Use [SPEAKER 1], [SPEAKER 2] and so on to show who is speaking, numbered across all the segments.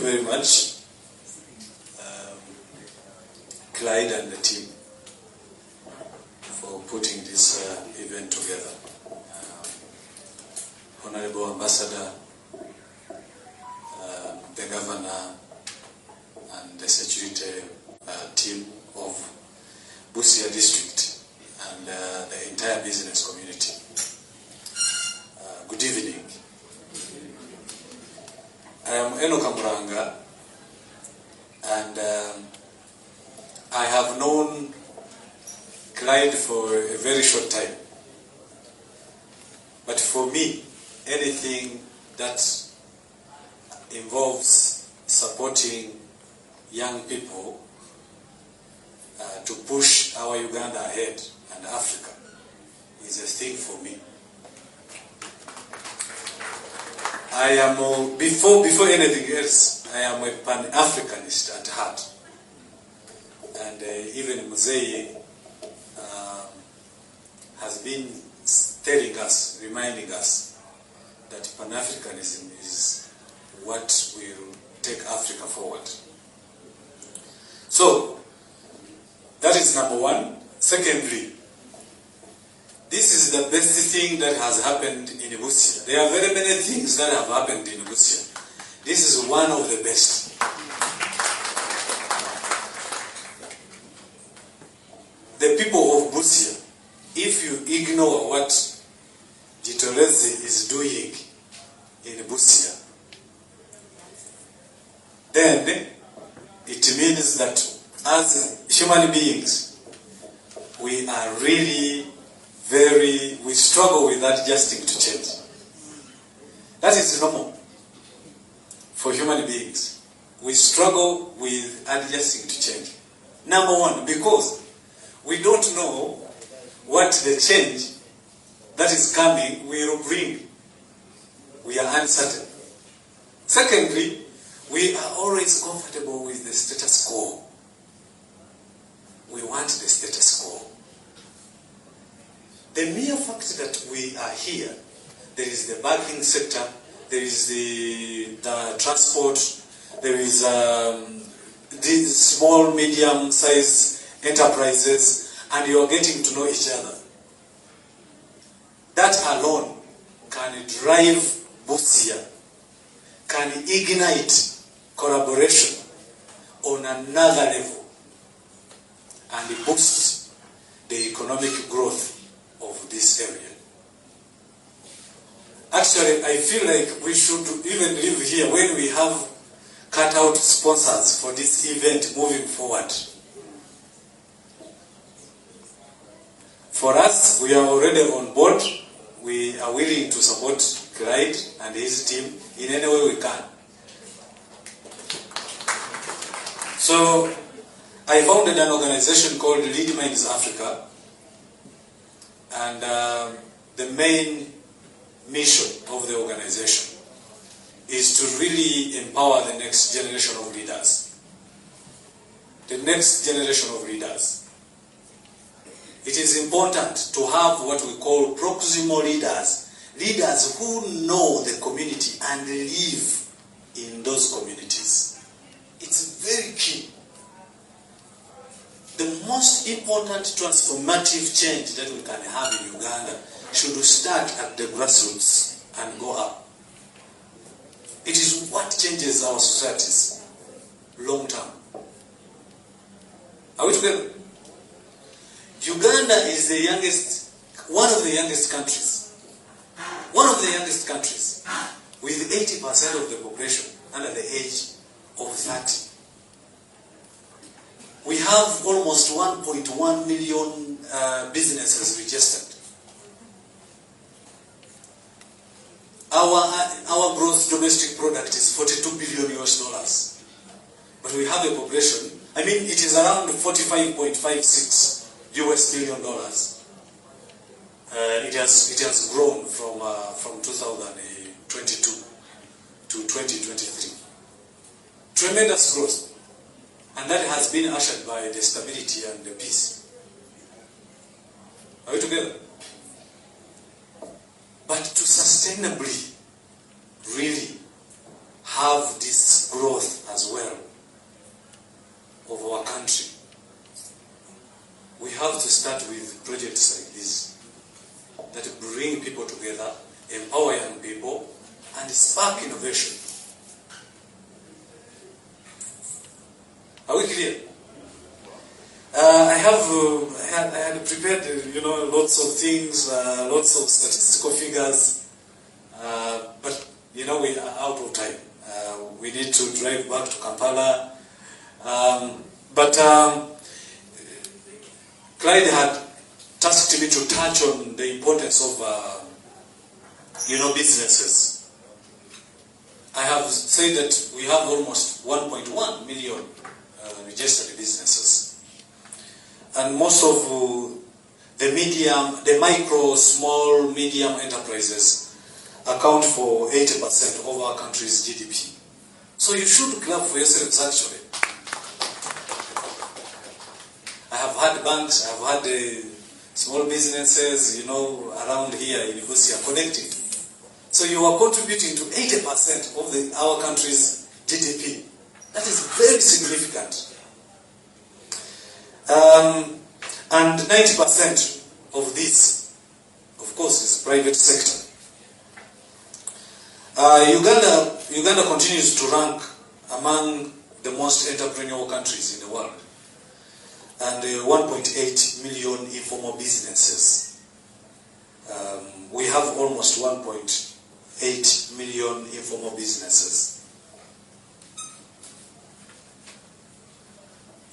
[SPEAKER 1] very much, Clide and the team, for putting this event together. Honorable Ambassador, the Governor, and the security team of Busia District, and the entire business community. Good evening. I am Enock Nkulanga, and I have known Clide for a very short time. But for me, anything that involves supporting young people to push our Uganda ahead and Africa is a thing for me. I am, before anything else, I am a Pan-Africanist at heart. And even Muzei has been telling us, reminding us, that Pan-Africanism is what will take Africa forward. So, that is number one. Secondly, this is the best thing that has happened in Busia. There are very many things that have happened in Busia. This is one of the best. The people of Busia, if you ignore what Jitoleze is doing in Busia, then it means that as human beings, we are really we struggle with adjusting to change. That is normal for human beings. We struggle with adjusting to change. Number one, because we don't know what the change that is coming will bring. We are uncertain. Secondly, we are always comfortable with the status quo. We want the status quo. The mere fact that we are here, there is the banking sector, there is the transport, there is these small, medium-sized enterprises, and you are getting to know each other. That alone can drive Busia, can ignite collaboration on another level, and boost the economic growth of this area. Actually, I feel like we should even live here when we have cut out sponsors for this event moving forward. For us, we are already on board. We are willing to support Clide and his team in any way we can. So, I founded an organization called Lead Minds Africa, and the main mission of the organization is to really empower the next generation of leaders. The next generation of leaders. It is important to have what we call proximal leaders, leaders who know the community and live in those communities. It's very key. The most important transformative change that we can have in Uganda should start at the grassroots and go up. It is what changes our societies long term. Are we together? Uganda is the youngest, one of the youngest countries. One of the youngest countries with 80% of the population under the age of 30. We have almost 1.1 million businesses registered. Our gross domestic product is $42 billion US. But we have a population, I mean, it is around $45.56 US billion. It has grown from 2022 to 2023. Tremendous growth. And that has been ushered by the stability and the peace. Are we together? But to sustainably really have this growth have to start with projects like this that bring people together, empower young people, and spark innovation. Are we clear? I had prepared, lots of things, lots of statistical figures, but we are out of time. We need to drive back to Kampala. But Clide had tasked me to touch on the importance of, businesses. I have said that we have almost 1.1 million registered businesses. And most of the micro, small, medium enterprises account for 80% of our country's GDP. So you should clap for yourselves, actually. I have had banks, I have had small businesses, around here in Busia connecting. So you are contributing to 80% of our country's GDP. That is very significant. And 90% of this, of course, is private sector. Uganda continues to rank among the most entrepreneurial countries in the world, and 1.8 million informal businesses. We have almost 1.8 million informal businesses.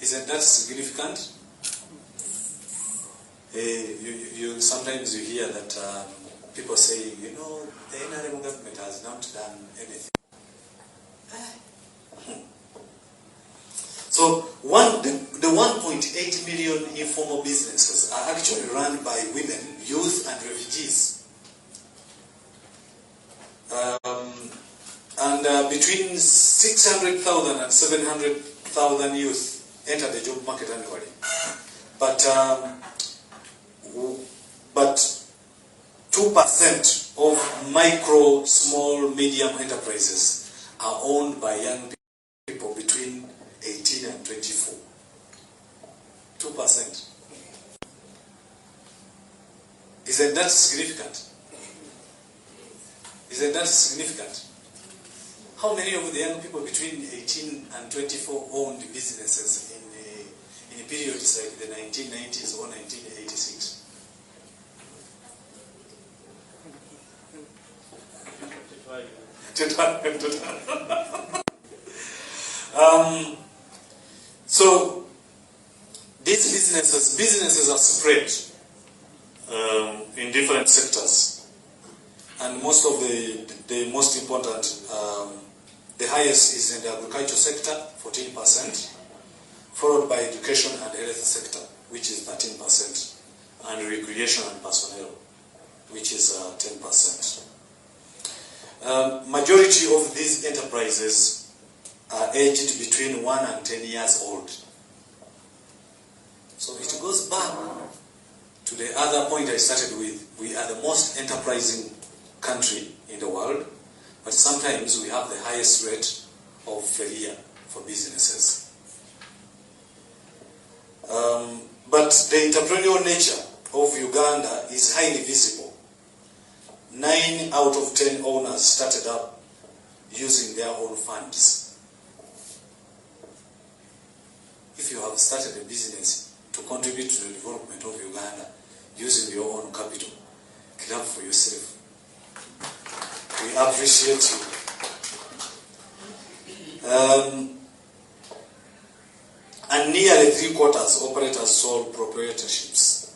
[SPEAKER 1] Isn't that significant? Sometimes you hear that people say, the NRM government has not done anything. So the 1.8 million informal businesses are actually run by women, youth, and refugees. And between 600,000 and 700,000 youth enter the job market annually. But 2% of micro, small, medium enterprises are owned by young people between 18 and 24. 2%. Isn't that significant? Isn't that significant? How many of the young people between 18 and 24 owned businesses in periods like the 1990s or 1986? So these businesses are spread in different sectors, and most of the most important, the highest is in the agriculture sector, 14%, followed by education and health sector, which is 13%, and recreation and personnel, which is 10%. Majority of these enterprises are aged between 1 and 10 years old. So it goes back to the other point I started with. We are the most enterprising country in the world, but sometimes we have the highest rate of failure for businesses. But the entrepreneurial nature of Uganda is highly visible. 9 out of 10 owners started up using their own funds. If you have started a business to contribute to the development of Uganda using your own capital, clap for yourself. We appreciate you. And nearly 3/4 operate as sole proprietorships.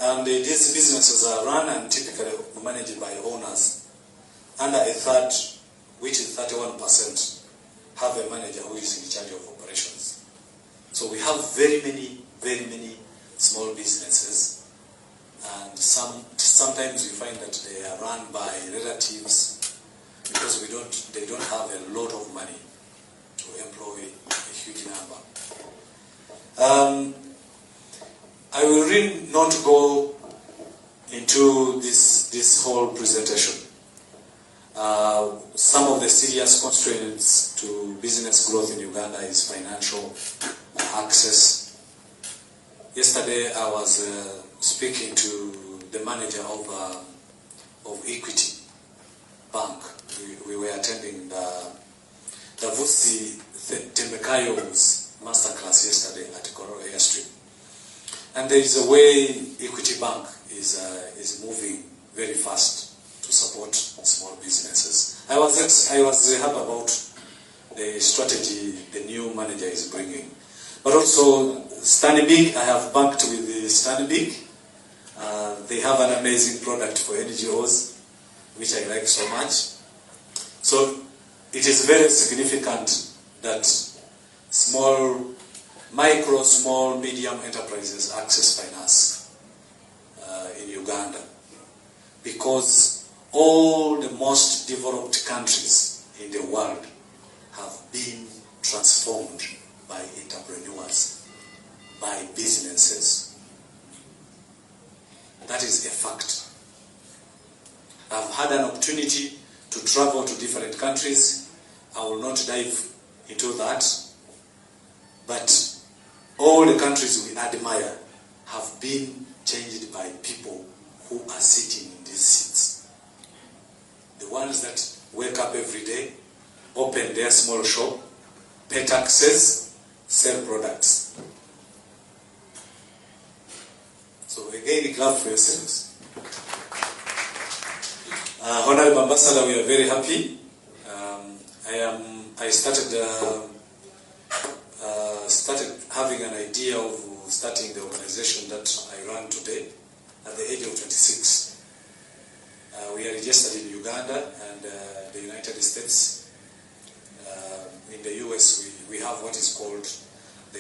[SPEAKER 1] And these businesses are run and typically managed by owners, under a third, which is 31%, have a manager who is in charge of operations. So we have very many small businesses, and sometimes we find that they are run by relatives because they don't have a lot of money to employ a huge number. I will really not go into this whole presentation. Some of the serious constraints to business growth in Uganda is financial access, Yesterday I was speaking to the manager of Equity Bank. We were attending the Vusi Tembekayo's masterclass yesterday at Koro Airstrip. And there is a way Equity Bank is moving very fast to support small businesses. I was happy about the strategy the new manager is bringing. But also, Stanbic, I have banked with the Stanbic. They have an amazing product for NGOs, which I like so much. So it is very significant that small, medium enterprises access finance in Uganda, because all the most developed countries in the world have been transformed by entrepreneurs, by businesses. That is a fact. I've had an opportunity to travel to different countries. I will not dive into that. But all the countries we admire have been changed by people who are sitting in these seats. The ones that wake up every day, open their small shop, pay taxes, sell products. So again, clap for yourselves. Honorable Ambassador, we are very happy. I started having an idea of starting the organization that I run today at the age of 26. We are registered in Uganda and the United States. In the US, we have what is called the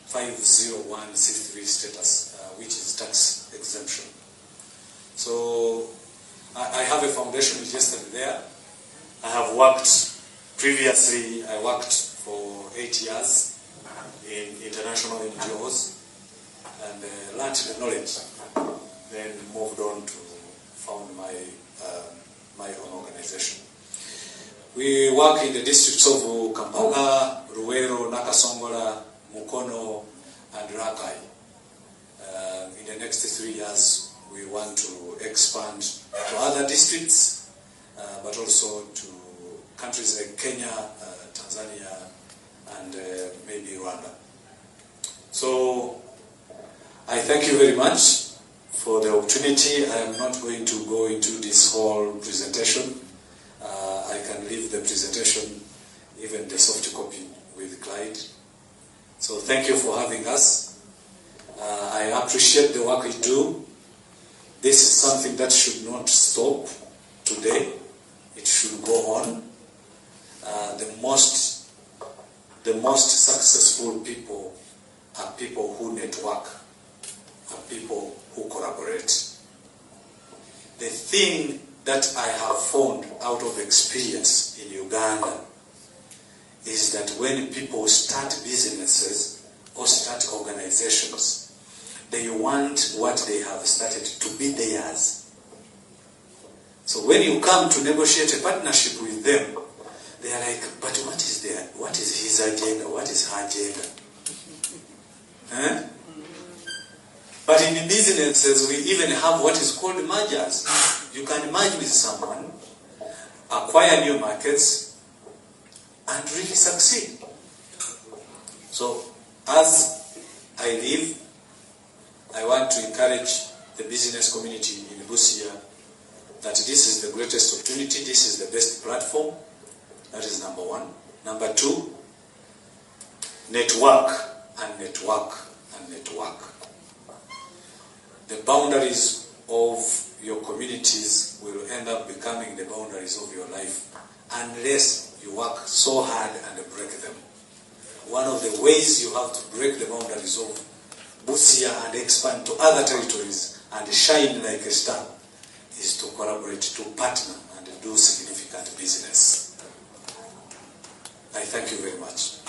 [SPEAKER 1] 501c3 status, which is tax exemption. So I have a foundation registered there. I have worked previously. I worked for 8 years in international NGOs and learned the knowledge. Then moved on to found my own organization. We work in the districts of Kampala, Ruwero, Nakasongola, Mukono, and Rakai. In the next 3 years, we want to expand to other districts, but also to countries like Kenya, Tanzania, and maybe Rwanda. So I thank you very much for the opportunity. I am not going to go into this whole presentation. I can leave the presentation, even the soft copy, with Clide. So thank you for having us. I appreciate the work we do. This is something that should not stop today. It should go on. The most successful people are people who network, are people who collaborate. The thing that I have found out of experience in Uganda is that when people start businesses or start organizations, they want what they have started to be theirs. So when you come to negotiate a partnership with them, they are like, but what is his agenda? What is her agenda? Huh? But in the businesses, we even have what is called mergers. You can merge with someone, acquire new markets, and really succeed. So, as I leave, I want to encourage the business community in Busia that this is the greatest opportunity, this is the best platform. That is number one. Number two, network and network and network. The boundaries of your communities will end up becoming the boundaries of your life unless you work so hard and break them. One of the ways you have to break the boundaries of Busia and expand to other territories and shine like a star is to collaborate, to partner, and do significant business. I thank you very much.